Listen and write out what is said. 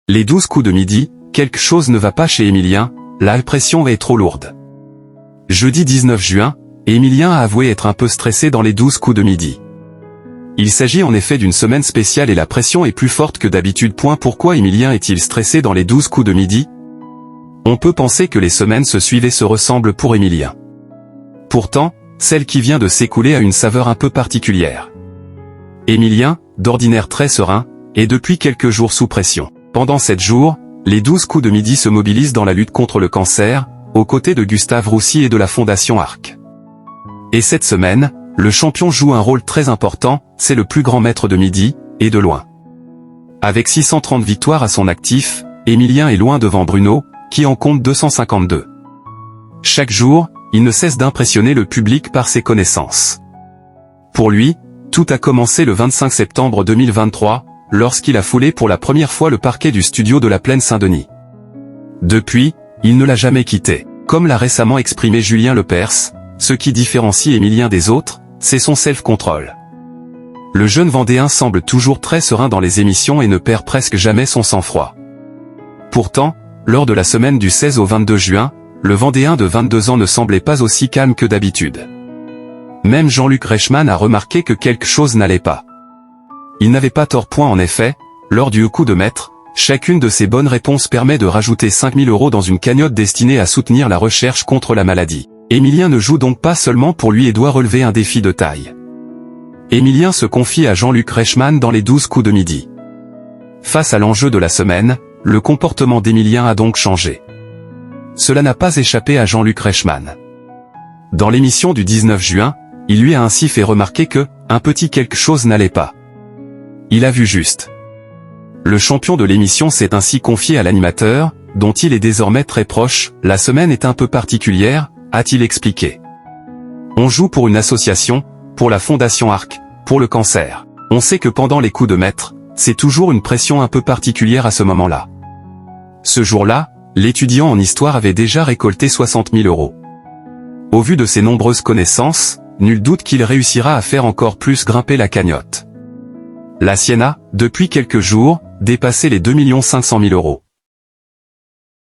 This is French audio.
Les 12 coups de midi, quelque chose ne va pas chez Emilien, la pression est trop lourde. Jeudi 19 juin, Emilien a avoué être un peu stressé dans les 12 coups de midi. Il s'agit en effet d'une semaine spéciale et la pression est plus forte que d'habitude. Pourquoi Emilien est-il stressé dans les 12 coups de midi? On peut penser que les semaines se suivent et se ressemblent pour Emilien. Pourtant, celle qui vient de s'écouler a une saveur un peu particulière. Emilien, d'ordinaire très serein, est depuis quelques jours sous pression. Pendant 7 jours, les 12 coups de midi se mobilisent dans la lutte contre le cancer, aux côtés de Gustave Roussy et de la Fondation Arc. Et cette semaine, le champion joue un rôle très important, c'est le plus grand maître de midi, et de loin. Avec 630 victoires à son actif, Emilien est loin devant Bruno, qui en compte 252. Chaque jour, il ne cesse d'impressionner le public par ses connaissances. Pour lui, tout a commencé le 25 septembre 2023, lorsqu'il a foulé pour la première fois le parquet du studio de la Plaine Saint-Denis. Depuis, il ne l'a jamais quitté. Comme l'a récemment exprimé Julien Lepers, ce qui différencie Emilien des autres, c'est son self-control. Le jeune Vendéen semble toujours très serein dans les émissions et ne perd presque jamais son sang-froid. Pourtant, lors de la semaine du 16 au 22 juin, le Vendéen de 22 ans ne semblait pas aussi calme que d'habitude. Même Jean-Luc Reichmann a remarqué que quelque chose n'allait pas. Il n'avait pas tort. En effet, lors du coup de maître, chacune de ses bonnes réponses permet de rajouter 5 000 € dans une cagnotte destinée à soutenir la recherche contre la maladie. Emilien ne joue donc pas seulement pour lui et doit relever un défi de taille. Emilien se confie à Jean-Luc Reichmann dans les 12 coups de midi. Face à l'enjeu de la semaine, le comportement d'Emilien a donc changé. Cela n'a pas échappé à Jean-Luc Reichmann. Dans l'émission du 19 juin, il lui a ainsi fait remarquer que, un petit quelque chose n'allait pas. Il a vu juste. Le champion de l'émission s'est ainsi confié à l'animateur, dont il est désormais très proche. La semaine est un peu particulière, a-t-il expliqué. On joue pour une association, pour la Fondation Arc, pour le cancer. On sait que pendant les coups de maître, c'est toujours une pression un peu particulière à ce moment-là. Ce jour-là, l'étudiant en histoire avait déjà récolté 60 000 €. Au vu de ses nombreuses connaissances, nul doute qu'il réussira à faire encore plus grimper la cagnotte. La sienne a, depuis quelques jours, dépassé les 2 500 000 €.